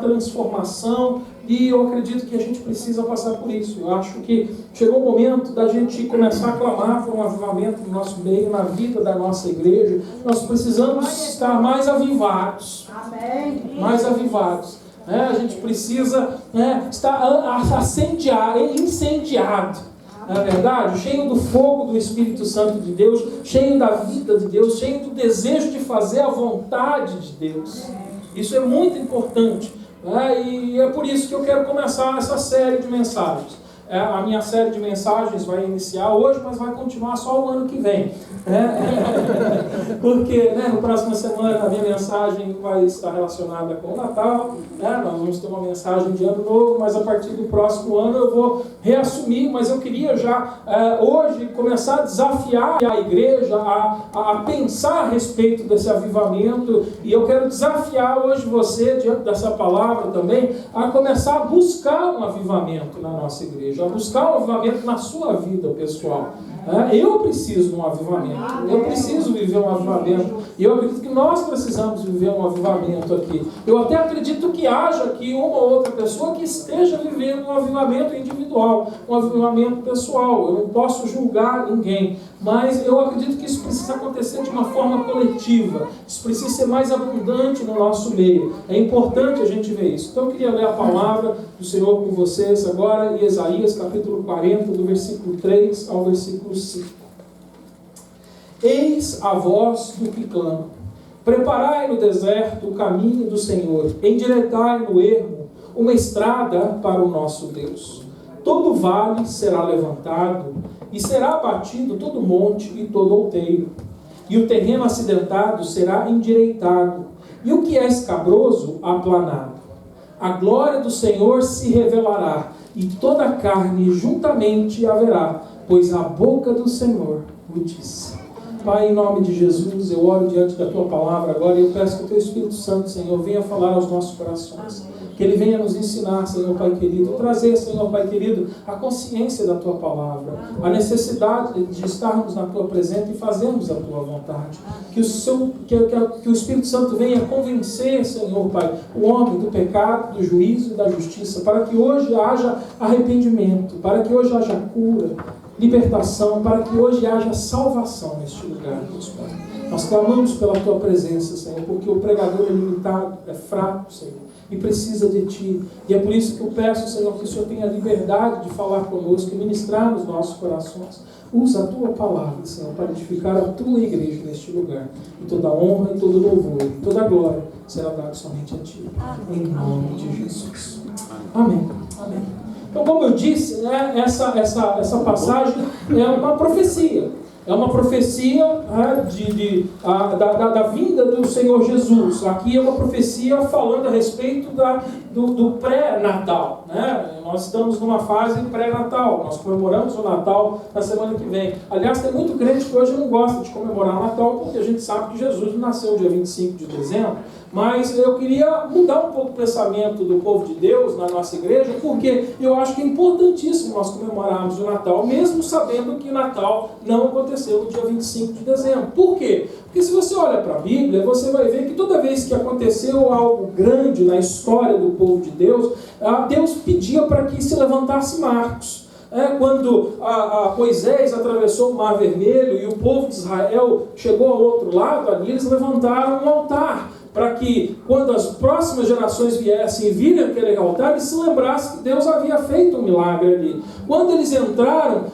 transformação, e eu acredito que a gente precisa passar por isso. Eu acho que chegou o momento da gente começar a clamar por um avivamento no nosso meio, na vida da nossa igreja. Nós precisamos estar mais avivados. Mais avivados. A gente precisa estar incendiado. Não é verdade? Cheio do fogo do Espírito Santo de Deus, cheio da vida de Deus, cheio do desejo de fazer a vontade de Deus. Isso é muito importante. E é por isso que eu quero começar essa série de mensagens. A minha série de mensagens vai iniciar hoje, mas vai continuar só o ano que vem. Porque na próxima semana a minha mensagem vai estar relacionada com o Natal. Nós vamos ter uma mensagem de Ano Novo, mas a partir do próximo ano eu vou reassumir. Mas eu queria já hoje começar a desafiar a igreja a pensar a respeito desse avivamento. E eu quero desafiar hoje você, diante dessa palavra também, a começar a buscar um avivamento na nossa igreja. A buscar um avivamento na sua vida pessoal. Eu preciso de um avivamento. Eu preciso viver um avivamento. E eu acredito que nós precisamos viver um avivamento aqui. Eu até acredito que haja aqui uma ou outra pessoa que esteja vivendo um avivamento individual, um avivamento pessoal. Eu não posso julgar ninguém. Mas eu acredito que isso precisa acontecer de uma forma coletiva. Isso precisa ser mais abundante no nosso meio. É importante a gente ver isso. Então eu queria ler a palavra do Senhor com vocês agora em Isaías capítulo 40, do versículo 3 ao versículo 5. Eis a voz do que clama. Preparai no deserto o caminho do Senhor. Endireitai no ermo uma estrada para o nosso Deus. Todo vale será levantado, e será abatido todo monte e todo outeiro. E o terreno acidentado será endireitado, e o que é escabroso, aplanado. A glória do Senhor se revelará, e toda a carne juntamente haverá, pois a boca do Senhor o disse. Pai, em nome de Jesus, eu oro diante da Tua palavra agora, e eu peço que o Teu Espírito Santo, Senhor, venha falar aos nossos corações. Que Ele venha nos ensinar, Senhor Pai querido, trazer, Senhor Pai querido, a consciência da Tua palavra, a necessidade de estarmos na Tua presença e fazermos a Tua vontade. Que o Espírito Santo venha convencer, Senhor Pai, o homem do pecado, do juízo e da justiça, para que hoje haja arrependimento, para que hoje haja cura, libertação, para que hoje haja salvação neste lugar, Deus Pai. Nós clamamos pela Tua presença, Senhor, porque o pregador é limitado, é fraco, Senhor, e precisa de Ti. E é por isso que eu peço, Senhor, que o Senhor tenha liberdade de falar conosco e ministrar nos nossos corações. Usa a Tua palavra, Senhor, para edificar a Tua igreja neste lugar. E toda honra e todo louvor e toda glória será dada somente a Ti. Em nome de Jesus. Amém. Amém. Então, como eu disse, essa passagem é uma profecia. É uma profecia da vinda do Senhor Jesus. Aqui é uma profecia falando a respeito do pré-natal. Nós estamos numa fase pré-natal. Nós comemoramos o Natal na semana que vem. Aliás, tem muito crente que hoje não gosta de comemorar o Natal, porque a gente sabe que Jesus nasceu dia 25 de dezembro. Mas eu queria mudar um pouco o pensamento do povo de Deus na nossa igreja, porque eu acho que é importantíssimo nós comemorarmos o Natal, mesmo sabendo que o Natal não aconteceu no dia 25 de dezembro. Por quê? Porque se você olha para a Bíblia, você vai ver que toda vez que aconteceu algo grande na história do povo de Deus, Deus pedia para que se levantasse marcos. Quando Moisés atravessou o Mar Vermelho e o povo de Israel chegou ao outro lado, ali eles levantaram um altar, para que quando as próximas gerações viessem e virem aquele altar, eles se lembrassem que Deus havia feito um milagre ali. Quando eles entraram,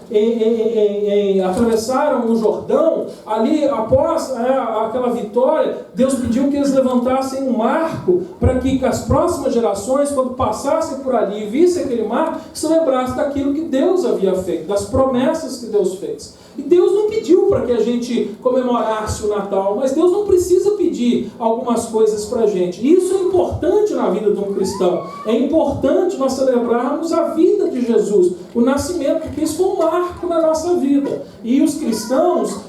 atravessaram o Jordão, ali após aquela vitória, Deus pediu que eles levantassem um marco, para que as próximas gerações, quando passassem por ali e vissem aquele marco, se lembrassem daquilo que Deus havia feito, das promessas que Deus fez. E Deus não pediu para que a gente comemorasse o Natal, mas Deus não precisa pedir algumas coisas para a gente. Isso é importante na vida de um cristão. É importante nós celebrarmos a vida de Jesus, o nascimento, porque isso foi um marco na nossa vida. E os cristãos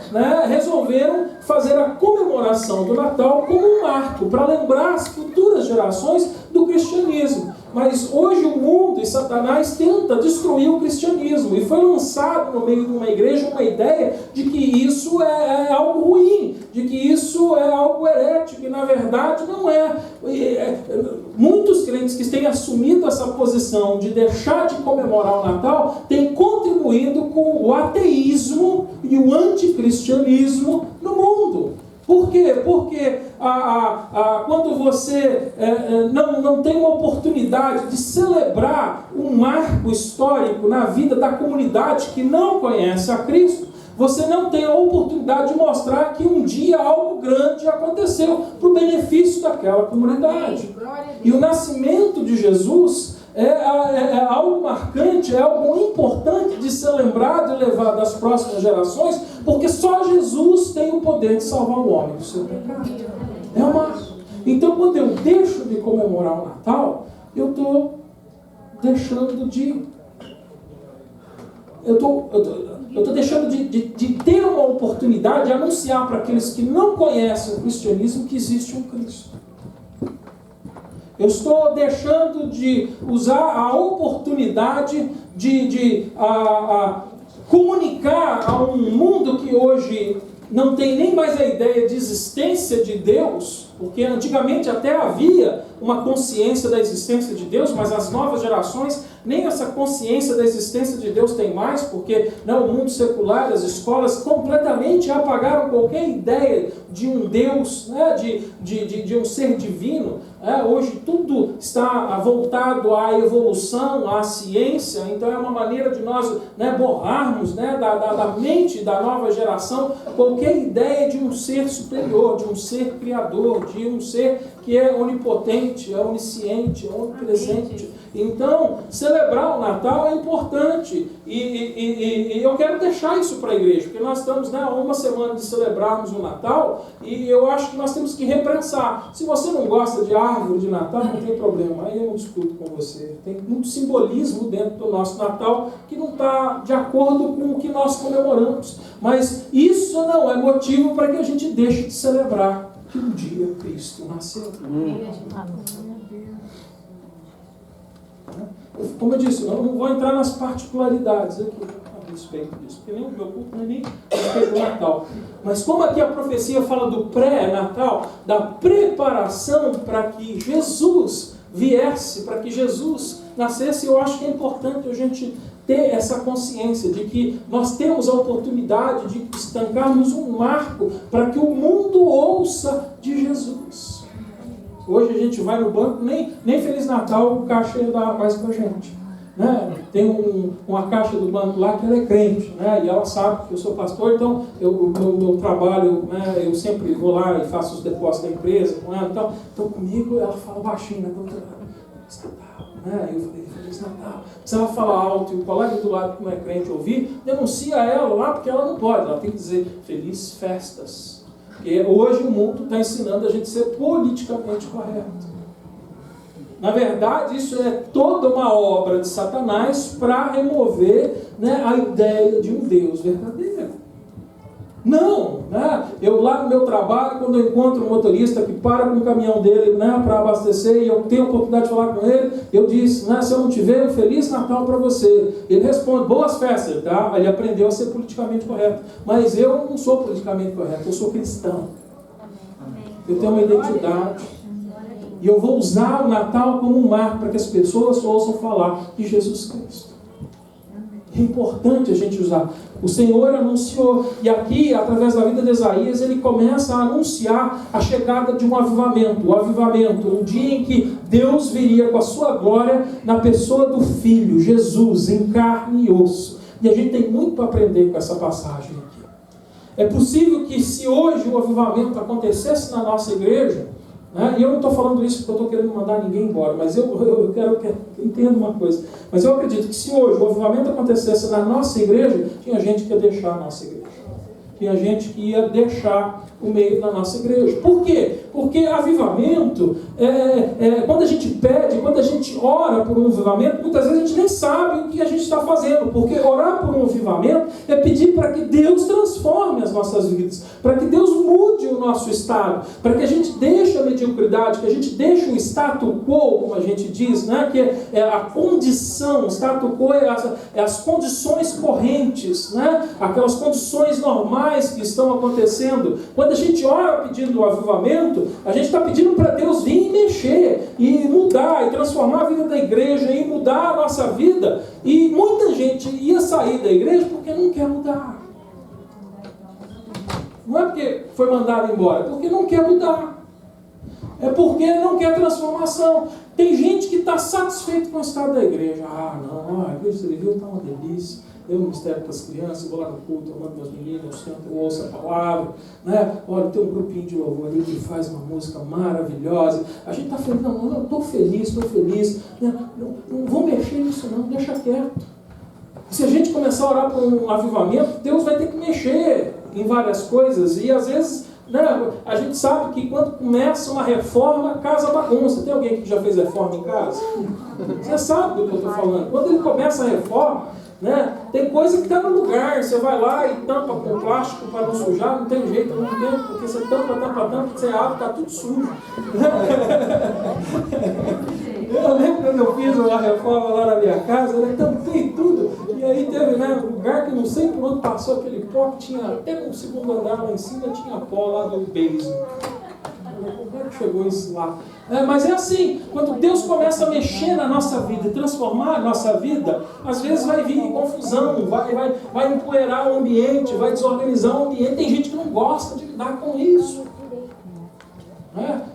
resolveram fazer a comemoração do Natal como um marco, para lembrar as futuras gerações do cristianismo. Mas hoje o mundo está Satanás tenta destruir o cristianismo. E foi lançado no meio de uma igreja uma ideia de que isso é algo ruim, de que isso é algo herético, e na verdade não é. Muitos crentes que têm assumido essa posição de deixar de comemorar o Natal têm contribuído com o ateísmo e o anticristianismo no mundo. Por quê? Porque quando você não tem uma oportunidade de celebrar um marco histórico na vida da comunidade que não conhece a Cristo, você não tem a oportunidade de mostrar que um dia algo grande aconteceu para o benefício daquela comunidade. E o nascimento de Jesus é algo marcante, é algo importante de ser lembrado e levado às próximas gerações, porque só Jesus tem o poder de salvar o homem do seu pecado. Então, quando eu deixo de comemorar o Natal, eu estou deixando de... Eu estou deixando de ter uma oportunidade de anunciar para aqueles que não conhecem o cristianismo que existe um Cristo. Eu estou deixando de usar a oportunidade de comunicar a um mundo que hoje não tem nem mais a ideia de existência de Deus, porque antigamente até havia uma consciência da existência de Deus, mas as novas gerações nem essa consciência da existência de Deus tem mais, porque o mundo secular, as escolas completamente apagaram qualquer ideia de um Deus, de um ser divino. Hoje tudo está voltado à evolução, à ciência, então é uma maneira de nós borrarmos da mente da nova geração qualquer ideia de um ser superior, de um ser criador, de um ser que é onipotente, é onisciente, é onipresente. Então, celebrar o Natal é importante e eu quero deixar isso para a igreja, porque nós estamos a uma semana de celebrarmos o Natal e eu acho que nós temos que repensar. Se você não gosta de árvore de Natal, não tem problema, aí eu não discuto com você. Tem muito simbolismo dentro do nosso Natal que não está de acordo com o que nós comemoramos. Mas isso não é motivo para que a gente deixe de celebrar que um dia Cristo nasceu. Como eu disse, eu não vou entrar nas particularidades aqui a respeito disso, porque nem o meu culto nem a respeito do Natal. Mas como aqui a profecia fala do pré-Natal, da preparação para que Jesus viesse, para que Jesus nascesse, eu acho que é importante a gente ter essa consciência de que nós temos a oportunidade de estancarmos um marco para que o mundo ouça de Jesus. Hoje a gente vai no banco, nem Feliz Natal o caixa dá mais pra gente. Tem uma caixa do banco lá que ela é crente, e ela sabe que eu sou pastor, então meu trabalho, eu sempre vou lá e faço os depósitos da empresa com ela. Então comigo ela fala baixinho, doutora, Feliz Natal. Eu falei, Feliz Natal. Se ela falar alto e o colega do lado que não é crente ouvir, denuncia ela lá, porque ela não pode, ela tem que dizer Feliz Festas. Porque hoje o mundo está ensinando a gente a ser politicamente correto. Na verdade, isso é toda uma obra de Satanás para remover a ideia de um Deus verdadeiro. Não, eu lá no meu trabalho, quando eu encontro um motorista que para com o caminhão dele para abastecer e eu tenho a oportunidade de falar com ele, eu disse, se eu não te ver, um Feliz Natal para você. Ele responde, boas festas, Ele aprendeu a ser politicamente correto. Mas eu não sou politicamente correto, eu sou cristão. Eu tenho uma identidade. E eu vou usar o Natal como um marco para que as pessoas ouçam falar de Jesus Cristo. É importante a gente usar. O Senhor anunciou, e aqui, através da vida de Isaías, ele começa a anunciar a chegada de um avivamento. O avivamento, um dia em que Deus viria com a sua glória na pessoa do Filho, Jesus, em carne e osso. E a gente tem muito para aprender com essa passagem aqui. É possível que se hoje o avivamento acontecesse na nossa igreja, e eu não estou falando isso porque eu estou querendo mandar ninguém embora, mas eu quero que entenda uma coisa. Mas eu acredito que se hoje o avivamento acontecesse na nossa igreja, tinha gente que ia deixar a nossa igreja. Tinha gente que ia deixar o meio da nossa igreja. Por quê? Porque avivamento, quando a gente pede, quando a gente ora por um avivamento, muitas vezes a gente nem sabe o que a gente está fazendo, porque orar por um avivamento é pedir para que Deus transforme as nossas vidas, para que Deus mude o nosso estado, para que a gente deixe a mediocridade, que a gente deixe o status quo, como a gente diz, né? Que é a condição, o status quo é as condições correntes, né? Aquelas condições normais que estão acontecendo. Quando a gente ora pedindo o avivamento, a gente está pedindo para Deus vir e mexer, e mudar, e transformar a vida da igreja, e mudar a nossa vida. E muita gente ia sair da igreja porque não quer mudar. Não é porque foi mandado embora, é porque não quer mudar. É porque não quer transformação. Tem gente que está satisfeito com o estado da igreja. Ah, não, a igreja civil está uma delícia. Eu ministério para as crianças, vou lá no culto, eu mando meus meninos, eu ouço a palavra, né? Olha, tem um grupinho de louvor ali que faz uma música maravilhosa. A gente está feliz, não, eu estou feliz, né? Não vou mexer nisso não, deixa quieto. Se a gente começar a orar por um avivamento, Deus vai ter que mexer em várias coisas, e às vezes, né, a gente sabe que quando começa uma reforma, a casa bagunça. Tem alguém que já fez reforma em casa? Você sabe do que eu estou falando. Quando ele começa a reforma, né, tem coisa que está no lugar, você vai lá e tampa com plástico para não sujar, não tem jeito, não tem, porque você tampa, você abre, está tudo sujo. Eu lembro quando eu fiz uma reforma lá na minha casa, eu tampei tudo, e aí teve, né, um lugar que não sei por onde passou aquele pó, que tinha até no segundo andar lá em cima, tinha pó lá do basement. Como é que chegou isso lá? Mas é assim, quando Deus começa a mexer na nossa vida, transformar a nossa vida, às vezes vai vir confusão, vai empoeirar o ambiente, vai desorganizar o ambiente. Tem gente que não gosta de lidar com isso.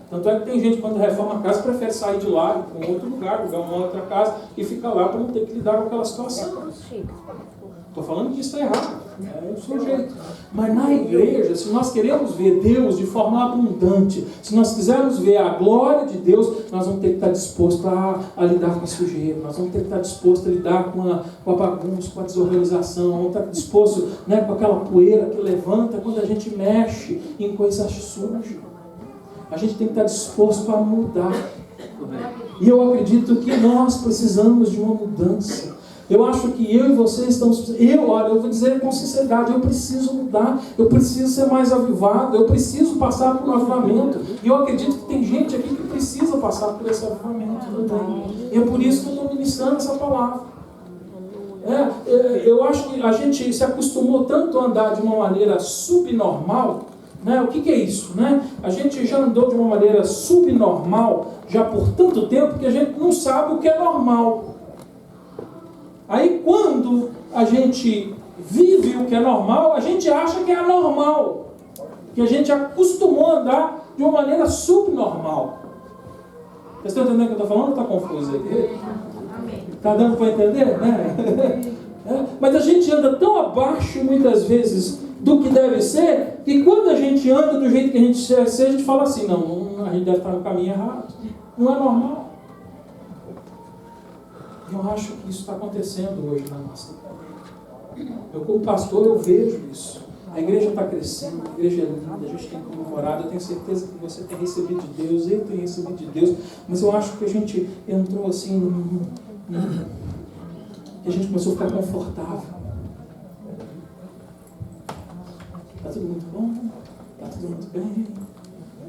Tanto é que tem gente, quando reforma a casa, prefere sair de lá, ir para um outro lugar, alugar uma outra casa e ficar lá para não ter que lidar com aquela situação. Estou falando que isso está errado, é o seu jeito. Mas na igreja, se nós queremos ver Deus de forma abundante, se nós quisermos ver a glória de Deus, nós vamos ter que estar disposto a lidar com a sujeira, nós vamos ter que estar disposto a lidar com a bagunça, com a desorganização, vamos estar disposto, né, com aquela poeira que levanta quando a gente mexe em coisas sujas. A gente tem que estar disposto a mudar. E eu acredito que nós precisamos de uma mudança. Eu acho que eu e você estamos... eu vou dizer com sinceridade, eu preciso mudar, eu preciso ser mais avivado, eu preciso passar por um avivamento. E eu acredito que tem gente aqui que precisa passar por esse avivamento também. E é por isso que eu estou ministrando essa palavra. Eu acho que a gente se acostumou tanto a andar de uma maneira subnormal, né? O que é isso? Né? A gente já andou de uma maneira subnormal já por tanto tempo que a gente não sabe o que é normal. Aí quando a gente vive o que é normal, a gente acha que é anormal. Que a gente acostumou a andar de uma maneira subnormal. Vocês estão entendendo o que eu estou falando ou está confuso aí? Está dando para entender? Né? Mas a gente anda tão abaixo muitas vezes do que deve ser, que quando a gente anda do jeito que a gente ser, a gente fala assim, não, a gente deve estar no caminho errado. Não é normal. Eu acho que isso está acontecendo hoje na nossa igreja. Eu, como pastor, eu vejo isso. A igreja está crescendo, a igreja é linda, a gente tem comemorado, eu tenho certeza que você tem recebido de Deus, eu tenho recebido de Deus, mas eu acho que a gente entrou assim, que a gente começou a ficar confortável. Está tudo muito bom, está tudo muito bem.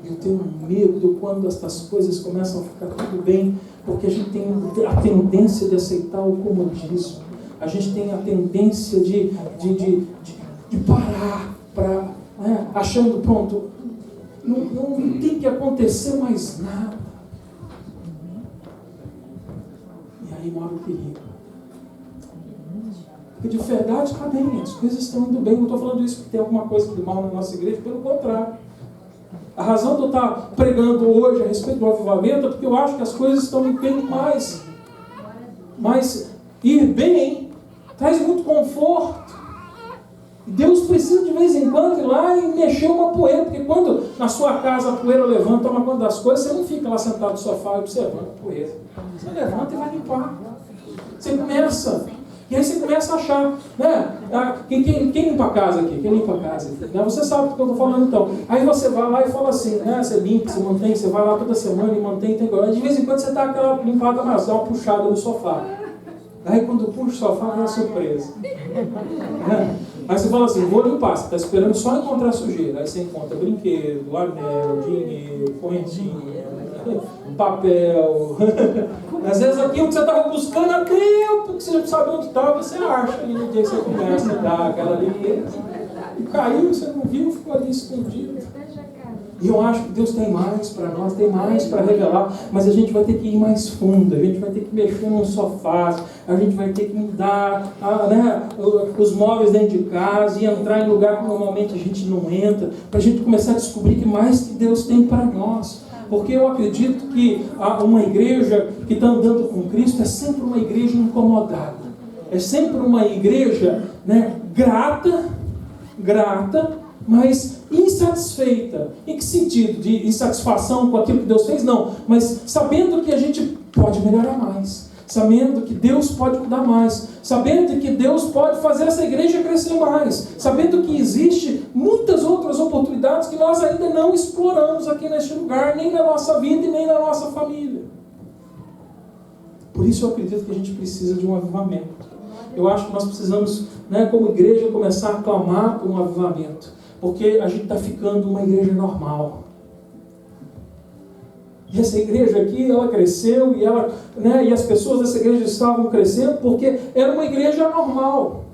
Eu tenho medo quando essas coisas começam a ficar tudo bem, porque a gente tem a tendência de aceitar o comodismo. A gente tem a tendência de parar, achando, pronto, não tem que acontecer mais nada. E aí mora o perigo. Porque de verdade está bem, as coisas estão indo bem. Não estou falando isso porque tem alguma coisa de mal na nossa igreja, pelo contrário. A razão de eu estar pregando hoje a respeito do avivamento é porque eu acho que as coisas estão indo mais. Mas ir bem traz muito conforto. Deus precisa de vez em quando ir lá e mexer uma poeira, porque quando na sua casa a poeira levanta, toma conta das coisas, você não fica lá sentado no sofá observando a poeira. Você levanta e vai limpar. Você começa. E aí você começa a achar, né? Quem limpa a casa aqui? Quem limpa a casa aqui? Né? Você sabe do que eu estou falando então. Aí você vai lá e fala assim, né? Você limpa, você mantém, você vai lá toda semana e mantém, tem coisa. De vez em quando você dá aquela limpada mais, dá uma puxada no sofá. Aí quando puxa o sofá, vem a surpresa. Né? Aí você fala assim, vou limpar, você está esperando só encontrar sujeira. Aí você encontra brinquedo, anel, dinheiro, correntinha, papel. Às vezes aquilo que você estava buscando há tempo, que você não sabe onde estava, você acha. E no dia que você começa a dar aquela limpeza, e caiu, você não viu, ficou ali escondido. E eu acho que Deus tem mais para nós, tem mais para revelar, mas a gente vai ter que ir mais fundo, a gente vai ter que mexer nos sofás, a gente vai ter que mudar os móveis dentro de casa e entrar em lugar que normalmente a gente não entra, para a gente começar a descobrir que mais que Deus tem para nós. Porque eu acredito que uma igreja que está andando com Cristo é sempre uma igreja incomodada, é sempre uma igreja, né, grata, mas insatisfeita. Em que sentido? De insatisfação com aquilo que Deus fez? Não. Mas sabendo que a gente pode melhorar mais. Sabendo que Deus pode mudar mais. Sabendo que Deus pode fazer essa igreja crescer mais. Sabendo que existe muitas outras oportunidades que nós ainda não exploramos aqui neste lugar, nem na nossa vida e nem na nossa família. Por isso eu acredito que a gente precisa de um avivamento. Eu acho que nós precisamos, né, como igreja, começar a clamar por um avivamento. Porque a gente está ficando uma igreja normal. E essa igreja aqui, ela cresceu e as pessoas dessa igreja estavam crescendo porque era uma igreja normal.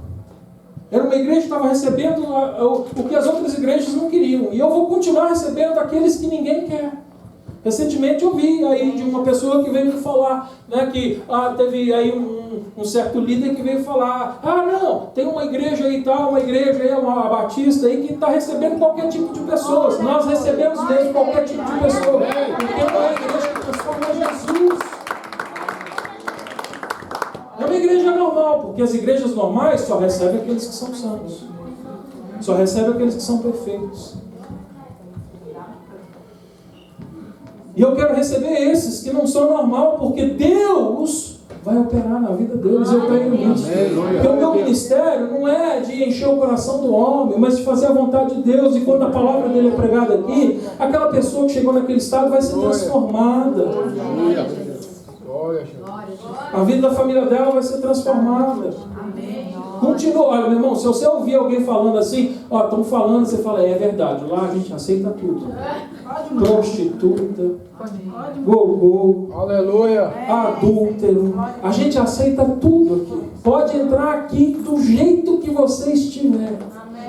Era uma igreja que estava recebendo o que as outras igrejas não queriam. E eu vou continuar recebendo aqueles que ninguém quer. Recentemente eu vi aí de uma pessoa que veio me falar, né, que teve aí um certo líder que veio falar, não, tem uma igreja aí tal, uma igreja aí, uma batista aí que está recebendo qualquer tipo de pessoas. Nós recebemos mesmo qualquer tipo de pessoa. Porque não é a igreja que transforma Jesus. É uma igreja normal, porque as igrejas normais só recebem aqueles que são santos. Só recebem aqueles que são perfeitos. E eu quero receber esses que não são normal, porque Deus vai operar na vida deles. Eu creio nisso. Porque o meu ministério não é de encher o coração do homem, mas de fazer a vontade de Deus. E quando a palavra dele é pregada aqui, aquela pessoa que chegou naquele estado vai ser transformada. A vida da família dela vai ser transformada. Continua, olha, meu irmão, se você ouvir alguém falando assim, estão falando, você fala, é verdade, lá a gente aceita tudo. Prostituta, gogô, aleluia, adúltero, a gente aceita tudo aqui. Pode entrar aqui do jeito que você estiver.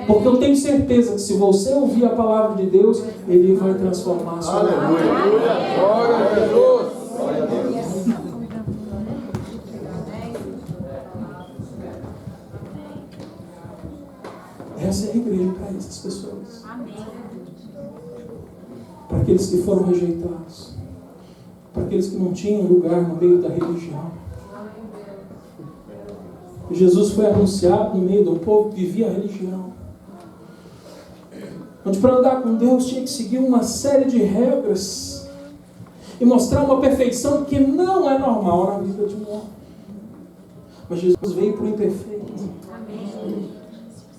Porque eu tenho certeza que se você ouvir a palavra de Deus, Ele vai transformar a sua vida. Aleluia, glória a Jesus. Essa é a igreja para essas pessoas. Amém. Para aqueles que foram rejeitados. Para aqueles que não tinham lugar no meio da religião. Jesus foi anunciado no meio do povo que vivia a religião. Onde para andar com Deus tinha que seguir uma série de regras. E mostrar uma perfeição que não é normal na vida de um homem. Mas Jesus veio para o imperfeito. Amém.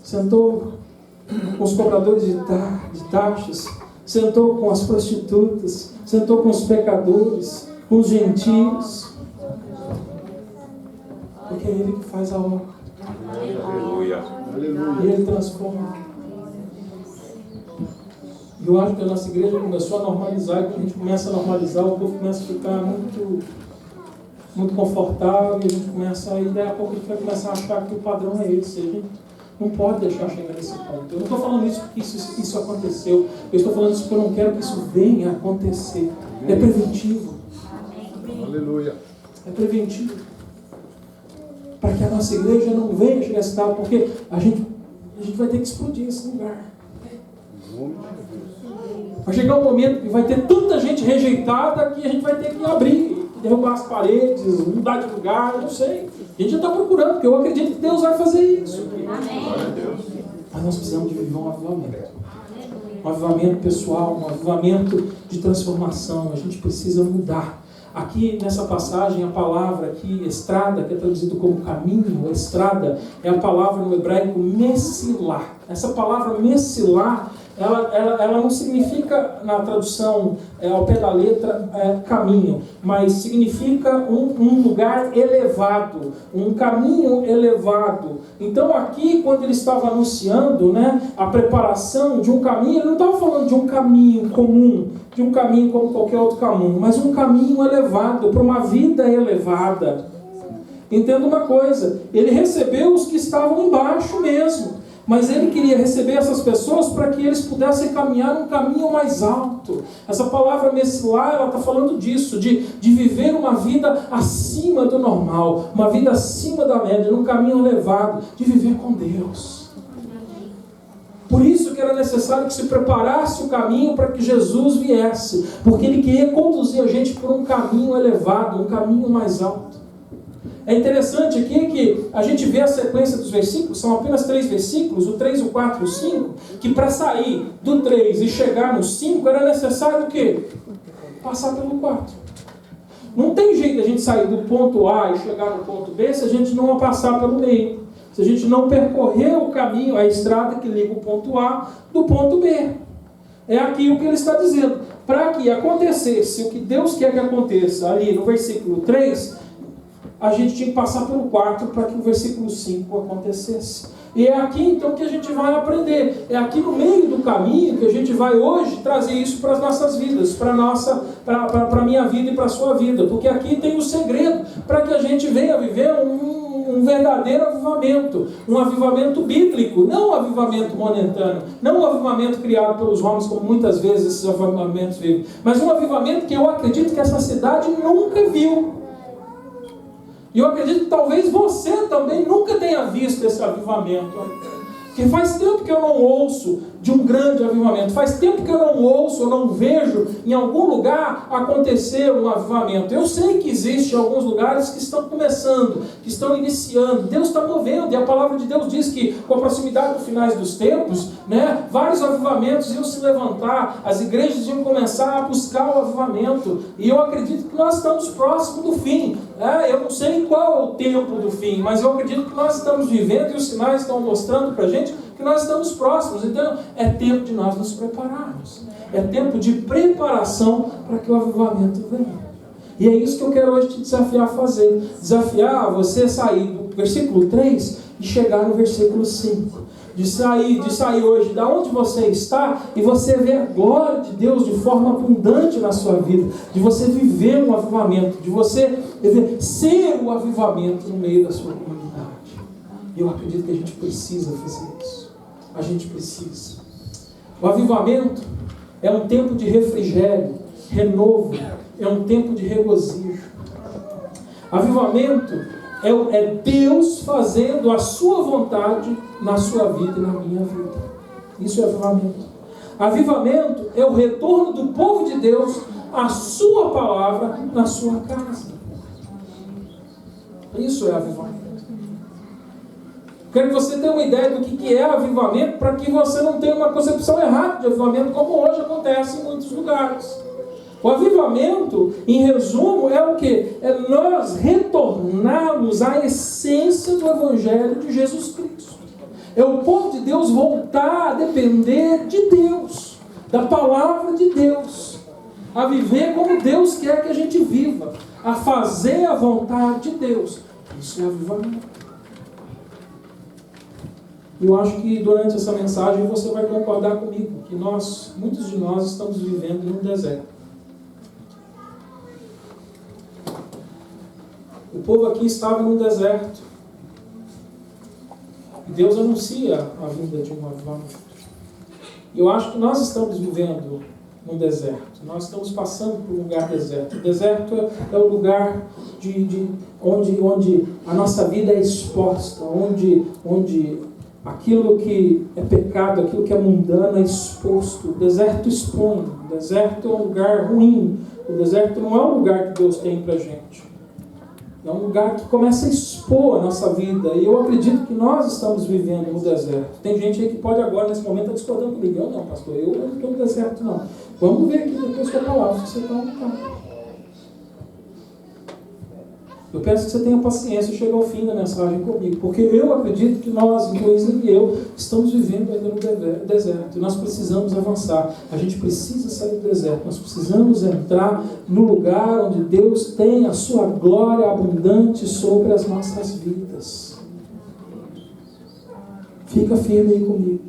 Sentou com os cobradores de taxas, sentou com as prostitutas, sentou com os pecadores, com os gentios. Porque é Ele que faz a obra. Aleluia. E Ele transforma. E eu acho que a nossa igreja começou a normalizar, e quando a gente começa a normalizar, o povo começa a ficar muito confortável, e a gente começa a ir, daí a pouco a gente vai começar a achar que o padrão é esse. A gente não pode deixar chegar nesse ponto. Eu não estou falando isso porque isso aconteceu. Eu estou falando isso porque eu não quero que isso venha a acontecer. É preventivo. Aleluia. É preventivo. Para que a nossa igreja não venha chegar nesse estado, porque a gente vai ter que explodir esse lugar. Vai chegar um momento que vai ter tanta gente rejeitada que a gente vai ter que abrir, derrubar as paredes, mudar de lugar, eu não sei. A gente já está procurando, porque eu acredito que Deus vai fazer isso. Amém. Mas nós precisamos de viver um avivamento. Um avivamento pessoal, um avivamento de transformação. A gente precisa mudar. Aqui nessa passagem, a palavra aqui, estrada, que é traduzido como caminho, estrada, é a palavra no hebraico mesilah. Essa palavra mesilah, ela não significa, na tradução ao pé da letra, caminho, mas significa um lugar elevado, um caminho elevado. Então aqui, quando ele estava anunciando, né, a preparação de um caminho, ele não estava falando de um caminho comum, de um caminho como qualquer outro caminho, mas um caminho elevado, para uma vida elevada. Entenda uma coisa, ele recebeu os que estavam embaixo mesmo, mas ele queria receber essas pessoas para que eles pudessem caminhar um caminho mais alto. Essa palavra mesilah, ela está falando disso, de viver uma vida acima do normal, uma vida acima da média, num caminho elevado, de viver com Deus. Por isso que era necessário que se preparasse o caminho para que Jesus viesse, porque Ele queria conduzir a gente por um caminho elevado, um caminho mais alto. É interessante aqui que a gente vê a sequência dos versículos, são apenas 3 versículos, o 3, o 4 e o 5, que para sair do 3 e chegar no 5 era necessário o quê? Passar pelo 4. Não tem jeito de a gente sair do ponto A e chegar no ponto B se a gente não passar pelo meio. Se a gente não percorrer o caminho, a estrada que liga o ponto A do ponto B. É aqui o que ele está dizendo. Para que acontecesse o que Deus quer que aconteça ali no versículo 3, a gente tinha que passar pelo 4 para que o versículo 5 acontecesse. E é aqui então que a gente vai aprender. É aqui no meio do caminho que a gente vai hoje trazer isso para as nossas vidas, para a minha vida e para a sua vida. Porque aqui tem o segredo para que a gente venha viver um verdadeiro avivamento. Um avivamento bíblico, não um avivamento momentâneo, não um avivamento criado pelos homens, como muitas vezes esses avivamentos vivem, mas um avivamento que eu acredito que essa cidade nunca viu. E eu acredito que talvez você também nunca tenha visto esse avivamento. Porque faz tempo que eu não ouço de um grande avivamento. Faz tempo que eu não ouço, eu não vejo em algum lugar acontecer um avivamento. Eu sei que existem alguns lugares que estão começando, que estão iniciando. Deus está movendo. E a palavra de Deus diz que com a proximidade dos finais dos tempos, né, vários avivamentos iam se levantar. As igrejas iam começar a buscar o avivamento. E eu acredito que nós estamos próximos do fim. Eu não sei qual é o tempo do fim, mas eu acredito que nós estamos vivendo e os sinais estão mostrando para a gente que nós estamos próximos. Então é tempo de nós nos prepararmos. É tempo de preparação para que o avivamento venha. E é isso que eu quero hoje te desafiar a fazer. Desafiar a você sair do versículo 3 e chegar no versículo 5. De sair hoje da onde você está e você ver a glória de Deus de forma abundante na sua vida, de você viver um avivamento, de você ser o avivamento no meio da sua comunidade. E eu acredito que a gente precisa fazer isso. A gente precisa. O avivamento é um tempo de refrigério, renovo, é um tempo de regozijo. Avivamento é Deus fazendo a sua vontade na sua vida e na minha vida. Isso é avivamento. Avivamento é o retorno do povo de Deus à sua palavra na sua casa. Isso é avivamento. Quero que você tenha uma ideia do que é avivamento, para que você não tenha uma concepção errada de avivamento, como hoje acontece em muitos lugares. O avivamento, em resumo, é o quê? É nós retornarmos à essência do Evangelho de Jesus Cristo. É o povo de Deus voltar a depender de Deus, da palavra de Deus, a viver como Deus quer que a gente viva, a fazer a vontade de Deus. Isso é avivamento. Eu acho que durante essa mensagem você vai concordar comigo que muitos de nós estamos vivendo em um deserto. O povo aqui estava num deserto. E Deus anuncia a vinda de um avivamento. E eu acho que nós estamos vivendo num deserto. Nós estamos passando por um lugar deserto. O deserto é o lugar onde a nossa vida é exposta, onde aquilo que é pecado, aquilo que é mundano é exposto. O deserto expõe. O deserto é um lugar ruim. O deserto não é um lugar que Deus tem pra gente. É um lugar que começa a expor a nossa vida. E eu acredito que nós estamos vivendo no deserto. Tem gente aí que pode agora, nesse momento, estar discordando comigo. Eu não, pastor, eu não estou no deserto, não. Vamos ver aqui depois com a palavra, se você está ou não está. Eu peço que você tenha paciência e chegue ao fim da mensagem comigo, porque eu acredito que nós, inclusive eu, estamos vivendo ainda no deserto, e nós precisamos avançar. A gente precisa sair do deserto, nós precisamos entrar no lugar onde Deus tem a sua glória abundante sobre as nossas vidas. Fica firme aí comigo.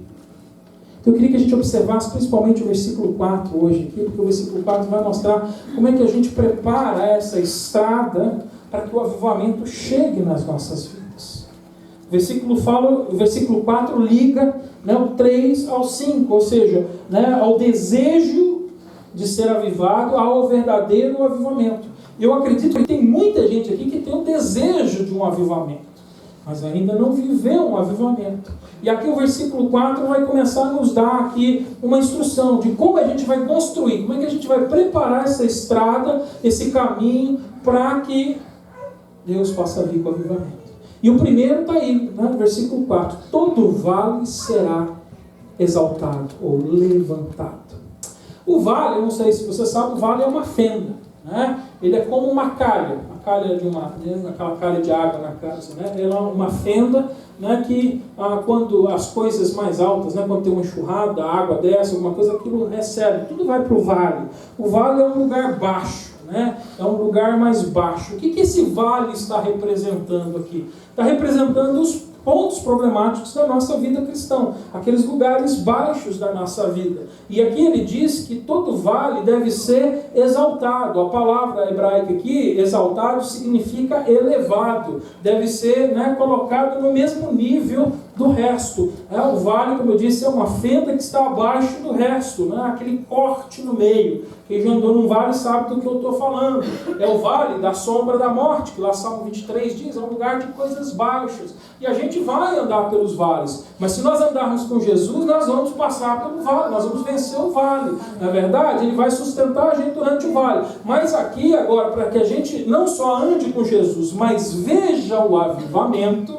Então eu queria que a gente observasse principalmente o versículo 4 hoje aqui, porque o versículo 4 vai mostrar como é que a gente prepara essa estrada para que o avivamento chegue nas nossas vidas. O versículo 4 liga, né, o 3 ao 5, ou seja, né, ao desejo de ser avivado, ao verdadeiro avivamento. Eu acredito que tem muita gente aqui que tem o desejo de um avivamento, mas ainda não viveu um avivamento. E aqui o versículo 4 vai começar a nos dar aqui uma instrução de como a gente vai construir, como é que a gente vai preparar essa estrada, esse caminho, para que Deus possa vir com o avivamento. E o primeiro está aí, né, no versículo 4. Todo vale será exaltado ou levantado. O vale, eu não sei se você sabe, o vale é uma fenda, né? Ele é como uma calha de aquela calha de água na casa, né? Ela é uma fenda, né, que quando as coisas mais altas, né, quando tem uma enxurrada, a água desce, alguma coisa, aquilo recebe, tudo vai para o vale. O vale é um lugar baixo, né? É um lugar mais baixo. O que esse vale está representando aqui? Está representando os pontos problemáticos da nossa vida cristã, aqueles lugares baixos da nossa vida. E aqui ele diz que todo vale deve ser exaltado. A palavra hebraica aqui, exaltado, significa elevado. Deve ser, né, colocado no mesmo nível do resto. O vale, como eu disse, é uma fenda que está abaixo do resto, né? Aquele corte no meio. Quem já andou num vale sabe do que eu estou falando. É o vale da sombra da morte, que lá Salmo 23 diz, é um lugar de coisas baixas. E a gente vai andar pelos vales. Mas se nós andarmos com Jesus, nós vamos passar pelo vale, nós vamos vencer o vale. Na verdade, Ele vai sustentar a gente durante o vale. Mas aqui, agora, para que a gente não só ande com Jesus, mas veja o avivamento,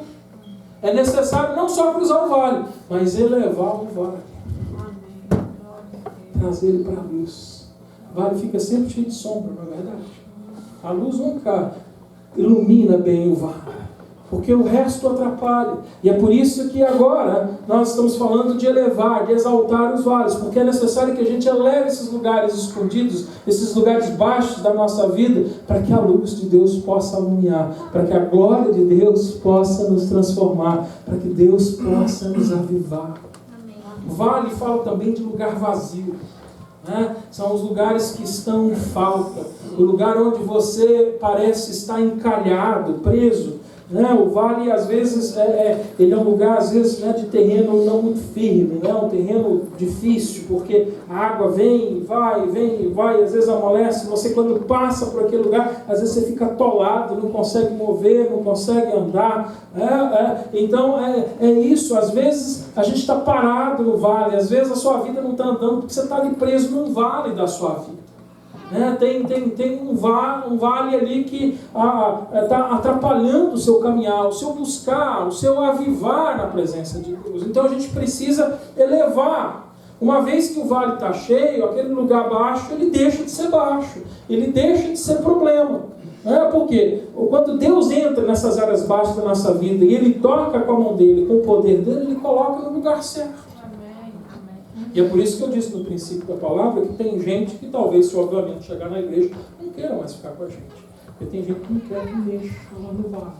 é necessário não só cruzar o vale, mas elevar o vale. Trazer ele para a luz. O vale fica sempre cheio de sombra, não é verdade? A luz nunca ilumina bem o vale, porque o resto atrapalha. E é por isso que agora nós estamos falando de elevar, de exaltar os vales, porque é necessário que a gente eleve esses lugares escondidos, esses lugares baixos da nossa vida, para que a luz de Deus possa iluminar, para que a glória de Deus possa nos transformar, para que Deus possa nos avivar. O vale fala também de lugar vazio, né? São os lugares que estão em falta, o lugar onde você parece estar encalhado, preso, né? O vale, às vezes, ele é um lugar, às vezes, né, de terreno não muito firme, né? Um terreno difícil, porque a água vem e vai, às vezes amolece. Você, quando passa por aquele lugar, às vezes você fica atolado, não consegue mover, não consegue andar. Então, é isso. Às vezes, a gente está parado no vale, às vezes a sua vida não está andando, porque você está ali preso num vale da sua vida. Tem um vale ali que está atrapalhando o seu caminhar, o seu buscar, o seu avivar na presença de Deus. Então a gente precisa elevar. Uma vez que o vale está cheio, aquele lugar baixo, ele deixa de ser baixo, ele deixa de ser problema. Porque quando Deus entra nessas áreas baixas da nossa vida e Ele toca com a mão dele, com o poder dele, Ele coloca no lugar certo. E é por isso que eu disse no princípio da palavra que tem gente que talvez, se obviamente chegar na igreja, não queira mais ficar com a gente. Porque tem gente que não quer que mexa lá no vale.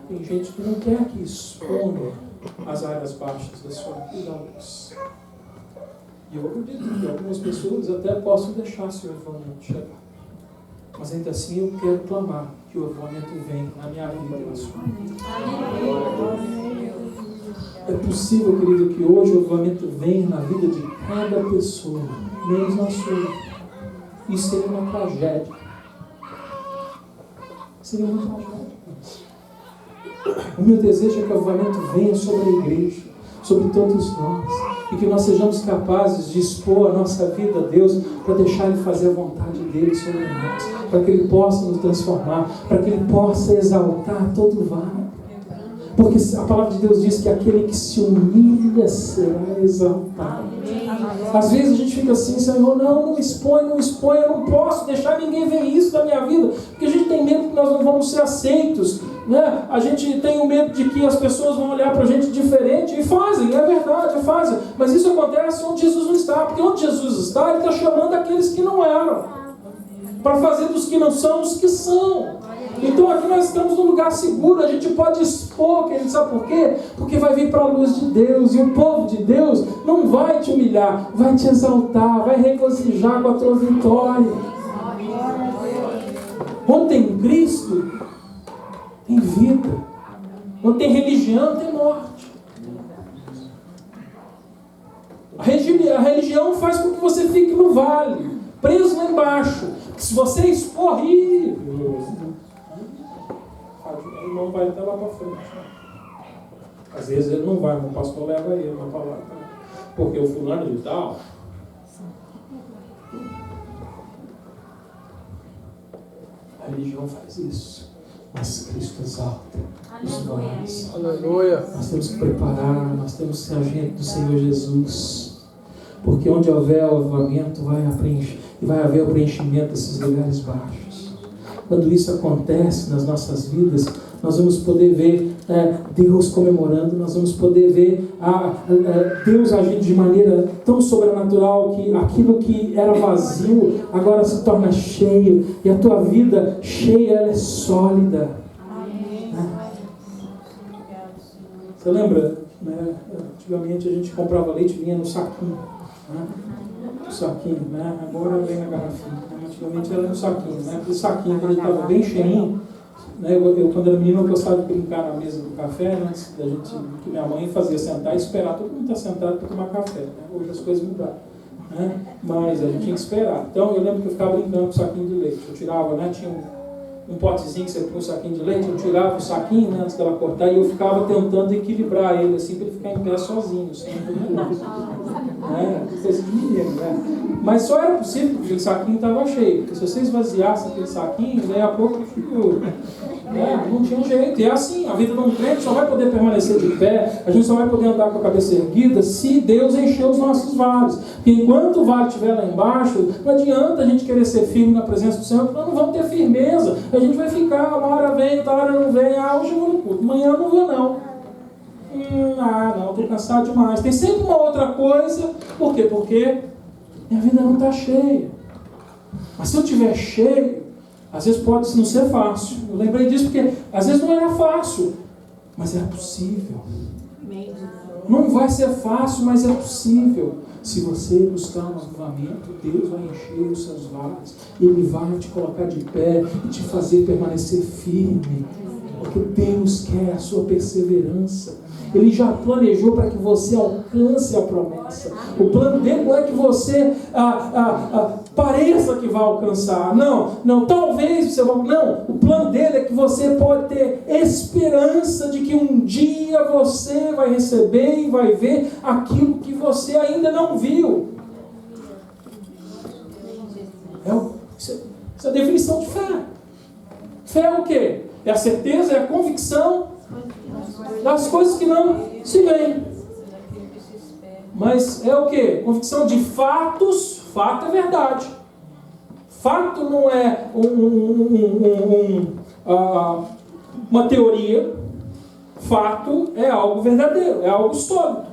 Tem gente que não quer que exponha as áreas baixas da sua vida à luz. E eu acredito que algumas pessoas até possam deixar se o avivamento chegar. Mas ainda assim eu quero clamar que o avivamento venha na minha vida e na sua vida. É possível, querido, que hoje o avivamento venha na vida de cada pessoa, menos na sua. Isso seria uma tragédia. Seria uma tragédia. O meu desejo é que o avivamento venha sobre a igreja, sobre todos nós, e que nós sejamos capazes de expor a nossa vida a Deus, para deixar Ele fazer a vontade dEle sobre nós, para que Ele possa nos transformar, para que Ele possa exaltar todo o vale. Porque a palavra de Deus diz que aquele que se humilha será exaltado. Às vezes a gente fica assim, Senhor, não expõe, eu não posso deixar ninguém ver isso da minha vida. Porque a gente tem medo que nós não vamos ser aceitos, né? A gente tem o medo de que as pessoas vão olhar para a gente diferente, e fazem, é verdade, fazem. Mas isso acontece onde Jesus não está, porque onde Jesus está, Ele está chamando aqueles que não eram, para fazer dos que não são os que são. Então aqui nós estamos num lugar seguro, a gente pode expor, querido, sabe por quê? Porque vai vir para a luz de Deus, e o povo de Deus não vai te humilhar, vai te exaltar, vai regozijar com a tua vitória. Onde tem Cristo, tem vida. Onde tem religião, tem morte. A religião faz com que você fique no vale, preso lá embaixo. Se você expor, o irmão vai até lá para frente. Às vezes ele não vai, o pastor leva ele na palavra. Porque o fulano de tal. A religião faz isso. Mas Cristo exalta os nós. Aleluia. Nós temos que preparar, nós temos que ser agente do Senhor Jesus. Porque onde houver o avivamento, vai haver o preenchimento desses lugares baixos. Quando isso acontece nas nossas vidas, nós vamos poder ver Deus comemorando, nós vamos poder ver Deus agindo de maneira tão sobrenatural que aquilo que era vazio agora se torna cheio, e a tua vida cheia, ela é sólida. Você lembra? Né? Antigamente a gente comprava leite e vinha no saquinho. Né? No saquinho, né? Agora vem na garrafinha. Antigamente era no saquinho, né? Aquele saquinho, quando ele estava bem cheinho, né? Eu, quando era menino, eu gostava de brincar na mesa do café, né? Que minha mãe fazia sentar e esperar todo mundo estar sentado para tomar café. Né? Hoje as coisas mudaram. Né? Mas a gente tinha que esperar. Então eu lembro que eu ficava brincando com o saquinho de leite. Eu tirava, né? Tinha um potezinho que você põe um saquinho de leite, eu tirava o saquinho, né, antes dela cortar, e eu ficava tentando equilibrar ele assim, para ele ficar em pé sozinho, sem coisa de menino, né? Mas só era possível porque aquele saquinho estava cheio, porque se você esvaziasse aquele saquinho, daí a pouco não tinha jeito. E é assim, a vida de um crente só vai poder permanecer de pé, a gente só vai poder andar com a cabeça erguida se Deus encher os nossos vales. Porque enquanto o vale estiver lá embaixo, não adianta a gente querer ser firme na presença do Senhor, porque nós não vamos ter firmeza. A gente vai ficar, uma hora vem, outra hora não vem, hoje eu vou no culto, amanhã eu não vou não. Não, estou cansado demais. Tem sempre uma outra coisa. Por quê? Porque minha vida não está cheia. Mas se eu estiver cheio, às vezes pode não ser fácil. Eu lembrei disso porque às vezes não era fácil, mas é possível. Não vai ser fácil, mas é possível. Se você buscar um avivamento, Deus vai encher os seus vasos. Ele vai te colocar de pé e te fazer permanecer firme. Porque Deus quer a sua perseverança. Ele já planejou para que você alcance a promessa. O plano dele não é que você pareça que vai alcançar. Não, talvez você vá. Não, o plano dele é que você pode ter esperança de que um dia você vai receber e vai ver aquilo que você ainda não viu. Isso é a definição de fé. Fé é o quê? É a certeza, é a convicção das coisas que não se veem. Mas é o quê? Convicção de fatos. Fato é verdade. Fato não é uma teoria. Fato é algo verdadeiro, é algo sólido.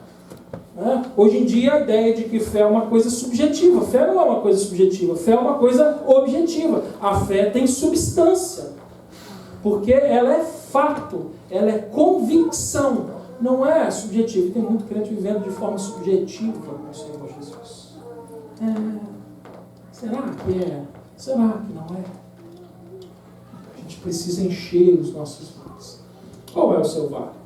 Hoje em dia a ideia de que fé é uma coisa subjetiva. Fé não é uma coisa subjetiva, fé é uma coisa objetiva. A fé tem substância, porque ela é fato, ela é convicção, não é subjetiva. Tem muito crente vivendo de forma subjetiva com o Senhor Jesus. Será que é? Será que não é? A gente precisa encher os nossos vasos. Qual é o seu vale?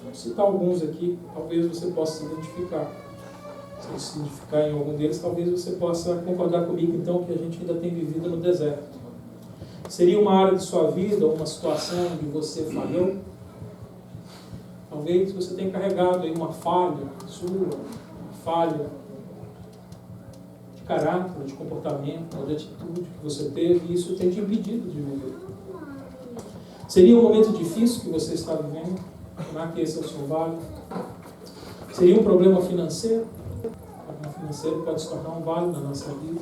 Vou citar alguns aqui, talvez você possa se identificar. Se identificar em algum deles, talvez você possa concordar comigo, então, que a gente ainda tem vivido no deserto. Seria uma área de sua vida, uma situação onde você falhou? Talvez você tenha carregado aí uma falha sua, uma falha de caráter, de comportamento, de atitude que você teve, e isso tem te impedido de viver. Seria um momento difícil que você está vivendo? Será que esse é o seu vale? Seria um problema financeiro? O problema financeiro pode se tornar um vale na nossa vida.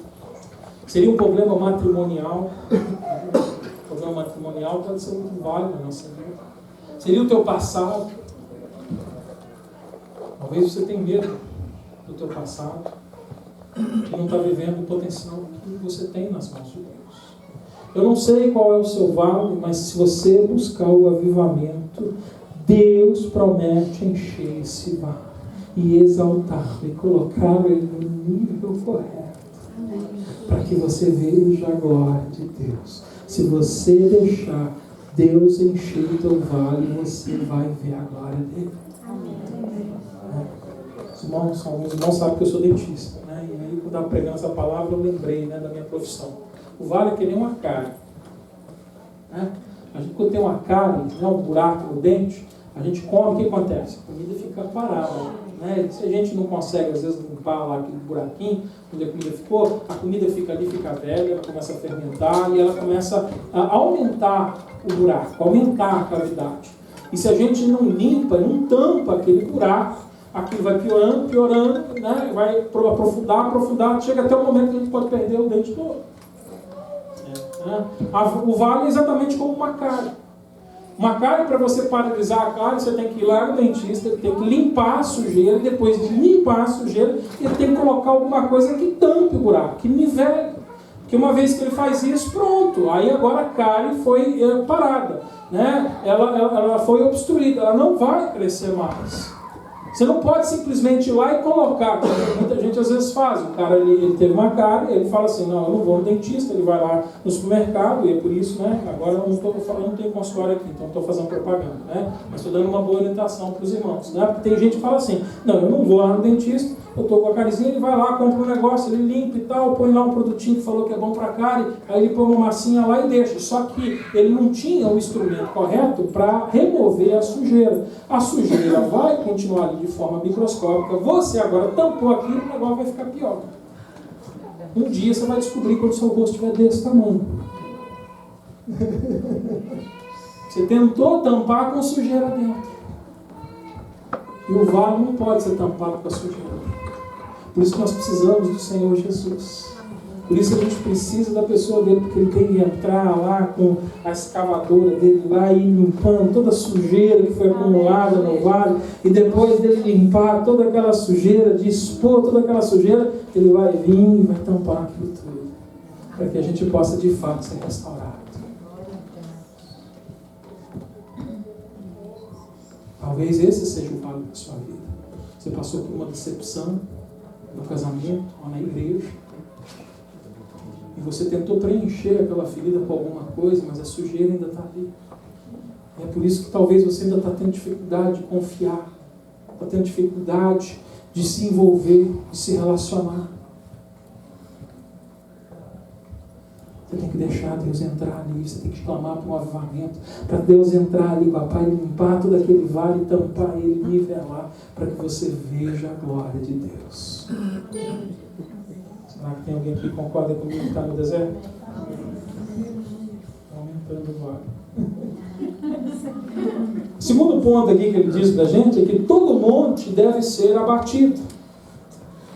Seria um problema matrimonial? O problema decisão matrimonial pode ser muito válida na nossa vida. Seria o teu passado. Talvez você tenha medo do teu passado, que não está vivendo o potencial que você tem nas mãos de Deus. Eu não sei qual é o seu vale, mas se você buscar o avivamento, Deus promete encher esse vale e exaltá-lo e colocá-lo no nível correto, para que você veja a glória de Deus. Se você deixar Deus encher o teu vale, você vai ver a glória dele. Os irmãos sabem que eu sou dentista, né? E aí, quando eu estava pregando essa palavra, eu lembrei, né, da minha profissão. O vale é que nem uma cárie, né? A gente, quando tem uma cárie, né, um buraco no dente, a gente come, o que acontece? A comida fica parada, né? Se a gente não consegue, às vezes, limpar lá aquele buraquinho onde a comida ficou, a comida fica ali, fica velha, ela começa a fermentar e ela começa a aumentar o buraco, aumentar a cavidade. E se a gente não limpa, não tampa aquele buraco, aquilo vai piorando, né? Vai aprofundar, chega até o momento que a gente pode perder o dente todo. Né? O vale é exatamente como uma cárie. Uma cárie, para você paralisar a cárie, você tem que ir lá no dentista, ele tem que limpar a sujeira, depois de limpar a sujeira, ele tem que colocar alguma coisa que tampe o buraco, que nivele. Porque uma vez que ele faz isso, pronto, aí agora a cárie foi parada, né? Ela foi obstruída, ela não vai crescer mais. Você não pode simplesmente ir lá e colocar, como muita gente às vezes faz. O cara ele teve uma cárie, ele fala assim, não, eu não vou no dentista, ele vai lá no supermercado, e é por isso, né, agora eu não tenho consultório aqui, então estou fazendo propaganda, né, mas estou dando uma boa orientação para os irmãos, né, porque tem gente que fala assim, não, eu não vou lá no dentista, eu estou com a carizinha, ele vai lá, compra um negócio, ele limpa e tal, põe lá um produtinho que falou que é bom para a cárie, aí ele põe uma massinha lá e deixa, só que ele não tinha o instrumento correto para remover a sujeira. A sujeira vai continuar ali de forma microscópica, você agora tampou aquilo, o negócio vai ficar pior. Um dia você vai descobrir quando o seu rosto estiver desse tamanho. Você tentou tampar com sujeira dentro. E o vale não pode ser tampado com a sujeira. Por isso que nós precisamos do Senhor Jesus. Por isso a gente precisa da pessoa dele, porque ele tem que entrar lá com a escavadora dele lá e ir limpando toda a sujeira que foi acumulada no vale, e depois dele limpar toda aquela sujeira, de expor toda aquela sujeira, ele vai vir e vai tampar aquilo tudo, para que a gente possa de fato ser restaurado. Talvez esse seja o vale da sua vida. Você passou por uma decepção no casamento ou na igreja, e você tentou preencher aquela ferida com alguma coisa, mas a sujeira ainda está ali. E é por isso que talvez você ainda está tendo dificuldade de confiar, está tendo dificuldade de se envolver, de se relacionar. Você tem que deixar Deus entrar ali, você tem que clamar por um avivamento, para Deus entrar ali, papai, limpar todo aquele vale, tampar ele, nivelar, para que você veja a glória de Deus. Será que tem alguém que concorda comigo que está no deserto? Aumentando o vale. O segundo ponto aqui que ele diz para a gente é que todo monte deve ser abatido.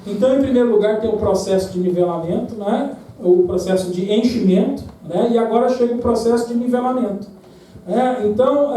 Então, em primeiro lugar, tem o processo de nivelamento, né? O processo de enchimento, né? E agora chega o processo de nivelamento. Então,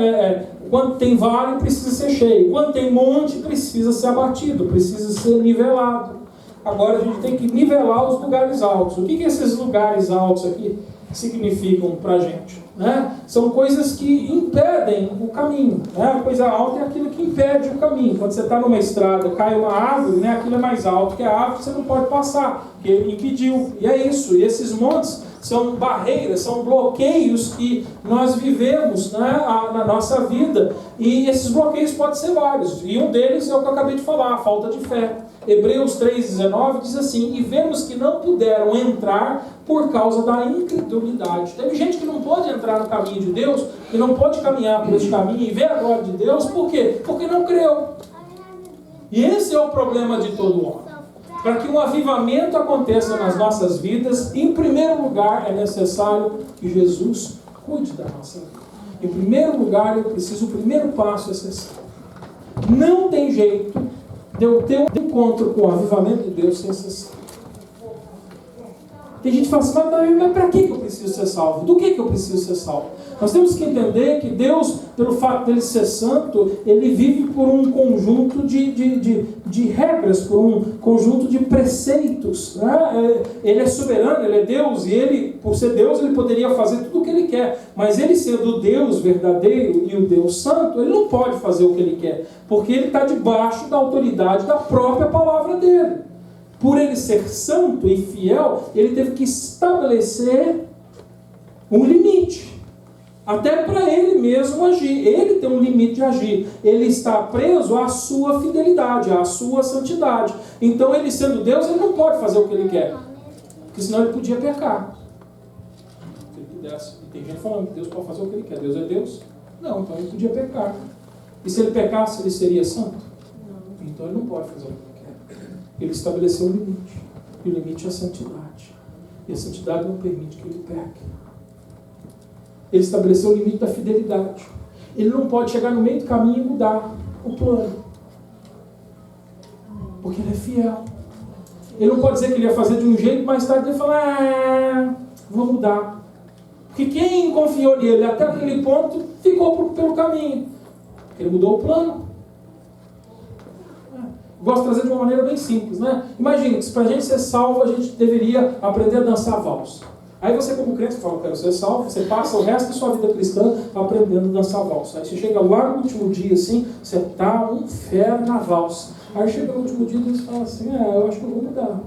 quando tem vale, precisa ser cheio. Quando tem monte, precisa ser abatido, precisa ser nivelado. Agora a gente tem que nivelar os lugares altos. O que esses lugares altos aqui significam para a gente? Né? São coisas que impedem o caminho. Né? A coisa alta é aquilo que impede o caminho. Quando você está numa estrada, cai uma árvore, né? Aquilo é mais alto que a árvore, você não pode passar, porque ele impediu. E é isso. E esses montes são barreiras, são bloqueios que nós vivemos, né, na nossa vida. E esses bloqueios podem ser vários. E um deles é o que eu acabei de falar, a falta de fé. Hebreus 3,19 diz assim, e vemos que não puderam entrar por causa da incredulidade. Teve gente que não pode entrar no caminho de Deus, que não pode caminhar por esse caminho e ver a glória de Deus, por quê? Porque não creu. E esse é o problema de todo homem. Para que um avivamento aconteça nas nossas vidas, em primeiro lugar é necessário que Jesus cuide da nossa vida. Em primeiro lugar, eu preciso, o primeiro passo é necessário. Não tem jeito de eu ter um encontro com o avivamento de Deus sem cessar. Tem gente que fala assim, mas para que eu preciso ser salvo? Do que eu preciso ser salvo? Nós temos que entender que Deus, pelo fato dele ser santo, ele vive por um conjunto de regras, por um conjunto de preceitos. Né? Ele é soberano, ele é Deus, e ele, por ser Deus, ele poderia fazer tudo o que ele quer. Mas ele sendo o Deus verdadeiro e o Deus santo, ele não pode fazer o que ele quer, porque ele está debaixo da autoridade da própria palavra dele. Por ele ser santo e fiel, ele teve que estabelecer um limite. Até para ele mesmo agir. Ele tem um limite de agir. Ele está preso à sua fidelidade, à sua santidade. Então, ele sendo Deus, ele não pode fazer o que ele quer. Porque senão ele podia pecar. Se ele pudesse. E tem gente falando que Deus pode fazer o que ele quer. Deus é Deus? Não, então ele podia pecar. E se ele pecasse, ele seria santo? Então ele não pode fazer o que ele quer. Ele estabeleceu um limite. E o limite é a santidade. E a santidade não permite que ele peque. Ele estabeleceu o limite da fidelidade. Ele não pode chegar no meio do caminho e mudar o plano. Porque ele é fiel. Ele não pode dizer que ele ia fazer de um jeito, mais tarde ele fala, vou mudar. Porque quem confiou nele até aquele ponto, ficou pelo caminho. Porque ele mudou o plano. Gosto de trazer de uma maneira bem simples, né? Imagina que para a gente ser salvo, a gente deveria aprender a dançar valsa. Aí você, como crente, fala, quero ser salvo, você passa o resto da sua vida cristã aprendendo a dançar valsa. Aí você chega lá no último dia, assim, você está um ferro na valsa. Aí chega no último dia e você fala assim, eu acho que eu vou mudar.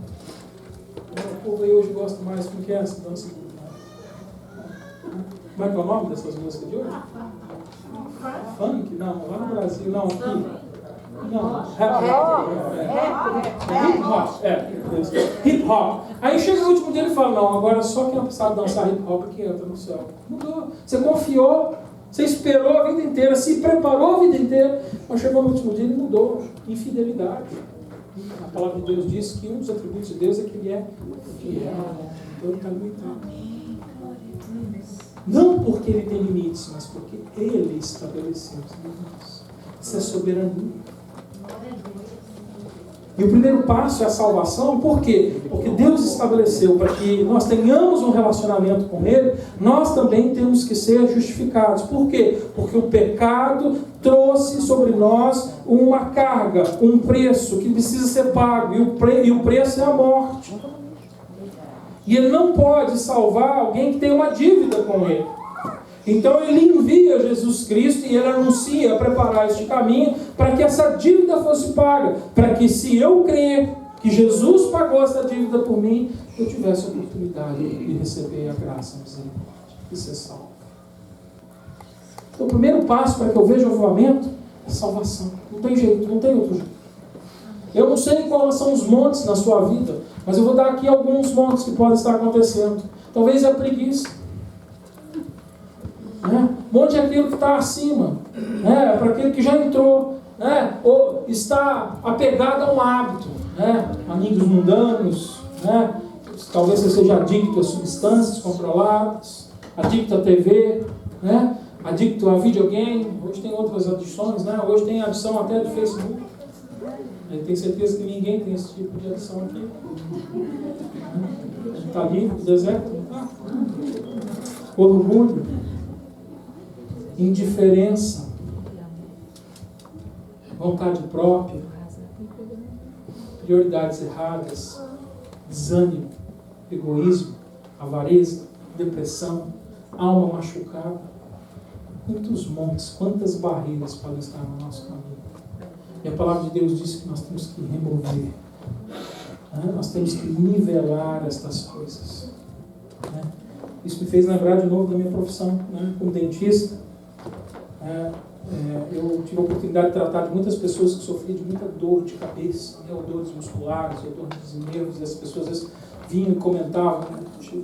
O povo aí hoje gosta mais, como que é essa dança? Como é que é o nome dessas músicas de hoje? Funk? Não, lá no Brasil, não, aqui. Não, hip hop. Hip hop. Aí chega no último dia e fala, não, agora só quem sabe dançar hip hop que entra no céu. Mudou. Você confiou, você esperou a vida inteira, se preparou a vida inteira, mas chegou no último dia e mudou. Infidelidade. A palavra de Deus diz que um dos atributos de Deus é que ele é fiel. Então ele está limitado. Não porque ele tem limites, mas porque ele estabeleceu os limites. Isso é soberania. E o primeiro passo é a salvação, por quê? Porque Deus estabeleceu para que nós tenhamos um relacionamento com Ele, nós também temos que ser justificados. Por quê? Porque o pecado trouxe sobre nós uma carga, um preço que precisa ser pago, e o preço é a morte. E Ele não pode salvar alguém que tem uma dívida com Ele. Então ele envia Jesus Cristo e ele anuncia preparar este caminho para que essa dívida fosse paga. Para que se eu crer que Jesus pagou essa dívida por mim, eu tivesse a oportunidade de receber a graça, a misericórdia e ser salvo. Então o primeiro passo para que eu veja o avivamento é salvação. Não tem jeito, não tem outro jeito. Eu não sei quais são os montes na sua vida, mas eu vou dar aqui alguns montes que podem estar acontecendo. Talvez é a preguiça. Monte é aquilo que está acima, para aquele que já entrou, ou está apegado a um hábito, amigos mundanos, talvez você seja adicto a substâncias controladas, adicto a TV, adicto a videogame. Hoje tem outras adições, hoje tem adição até do Facebook. Eu tenho certeza que ninguém tem esse tipo de adição aqui. Está livre do deserto. Orgulho, indiferença, vontade própria, prioridades erradas, desânimo, egoísmo, avareza, depressão, alma machucada. Quantos montes, quantas barreiras podem estar no nosso caminho? E a palavra de Deus diz que nós temos que remover, nós temos que nivelar estas coisas. Isso me fez lembrar de novo da minha profissão, como dentista. Eu tive a oportunidade de tratar de muitas pessoas que sofriam de muita dor de cabeça, ou dores musculares, ou dores de nervos, e as pessoas às vezes vinham e comentavam,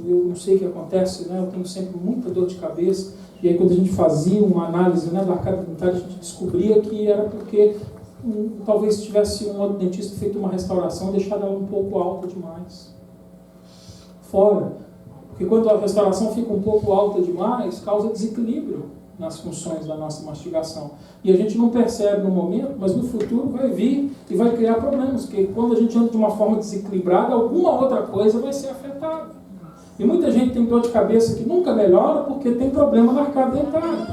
eu não sei o que acontece, eu tenho sempre muita dor de cabeça, e aí quando a gente fazia uma análise da arcada dentária, a gente descobria que era porque talvez tivesse um outro dentista feito uma restauração e deixado ela um pouco alta demais. Fora, porque quando a restauração fica um pouco alta demais, causa desequilíbrio nas funções da nossa mastigação. E a gente não percebe no momento, mas no futuro vai vir e vai criar problemas, porque quando a gente anda de uma forma desequilibrada, alguma outra coisa vai ser afetada. E muita gente tem dor de cabeça que nunca melhora porque tem problema na arcada dentária.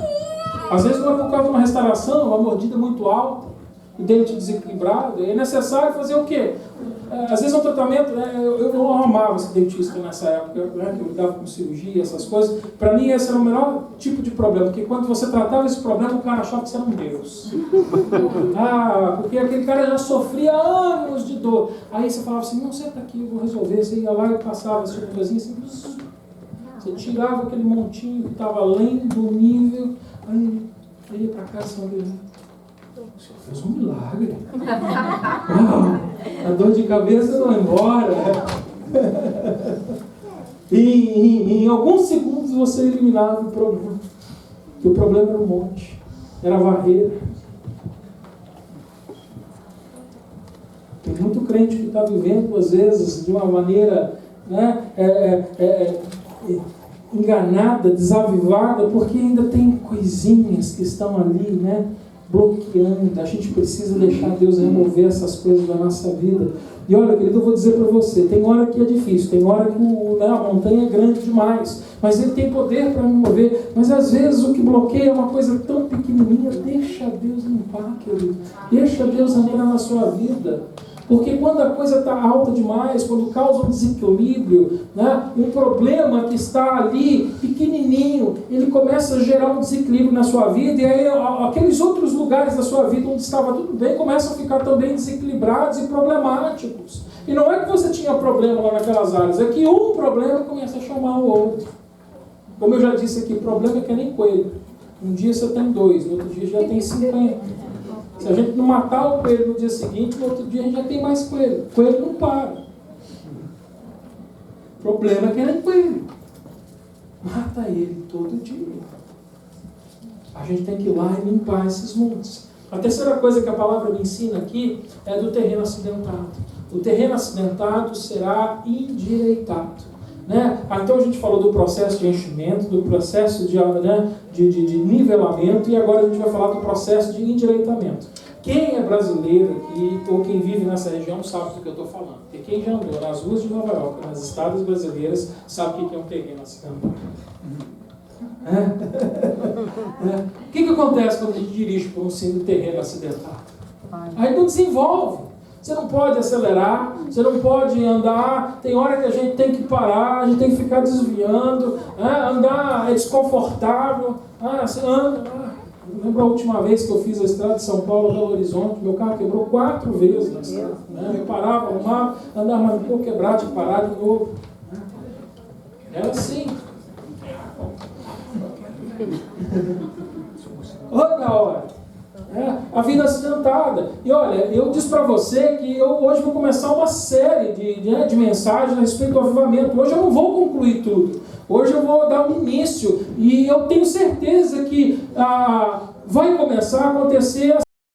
Às vezes não é por causa de uma restauração, uma mordida muito alta, o dente desequilibrado. É necessário fazer o quê? Às vezes é um tratamento, eu amava esse dentista nessa época, né, que eu lidava com cirurgia, essas coisas. Para mim esse era o melhor tipo de problema, porque quando você tratava esse problema, o cara achava que você era um Deus. Porque aquele cara já sofria anos de dor. Aí você falava assim, não, senta aqui, eu vou resolver. Você ia lá e passava esse coisinha assim, você tirava aquele montinho que estava além do nível, aí ia para casa e o senhor fez um milagre. A dor de cabeça não vai embora. Em alguns segundos você eliminava o problema. Porque o problema era o monte, era a barreira. Tem muito crente que está vivendo, às vezes, de uma maneira, né, enganada, desavivada, porque ainda tem coisinhas que estão ali, né, bloqueando. A gente precisa deixar Deus remover essas coisas da nossa vida. E olha, querido, eu vou dizer para você, tem hora que é difícil, tem hora que a montanha é grande demais, mas Ele tem poder para me mover. Mas às vezes o que bloqueia é uma coisa tão pequenininha. Deixa Deus limpar, querido. Deixa Deus entrar na sua vida. Porque quando a coisa está alta demais, quando causa um desequilíbrio, né, um problema que está ali, pequenininho, ele começa a gerar um desequilíbrio na sua vida, e aí aqueles outros lugares da sua vida onde estava tudo bem, começam a ficar também desequilibrados e problemáticos. E não é que você tinha problema lá naquelas áreas, é que um problema começa a chamar o outro. Como eu já disse aqui, o problema é que nem coelho. Um dia você tem 2, no outro dia já tem 50. Se a gente não matar o coelho no dia seguinte, no outro dia a gente já tem mais coelho. O coelho não para. O problema é que ele é coelho. Mata ele todo dia. A gente tem que ir lá e limpar esses montes. A terceira coisa que a palavra me ensina aqui é do terreno acidentado. O terreno acidentado será endireitado. Né? Então a gente falou do processo de enchimento, do processo de nivelamento, e agora a gente vai falar do processo de endireitamento. Quem é brasileiro aqui, ou quem vive nessa região, sabe do que eu estou falando. Porque quem já andou nas ruas de Nova York, nas estradas brasileiras, sabe o que é um terreno acidentado. O que acontece quando a gente dirige por um terreno acidentado? Aí não desenvolve. Você não pode acelerar, você não pode andar, tem hora que a gente tem que parar, a gente tem que ficar desviando, andar é desconfortável, você anda. Eu lembro a última vez que eu fiz a estrada de São Paulo, Belo Horizonte, meu carro quebrou 4 vezes na estrada. Eu parava, arrumava, andava mais um pouco, quebrar, tinha que parar de novo. Era assim. Outra hora. A vida acidentada. E olha, eu disse para você que eu hoje vou começar uma série de mensagens a respeito do avivamento. Hoje eu não vou concluir tudo. Hoje eu vou dar um início. E eu tenho certeza que vai começar a acontecer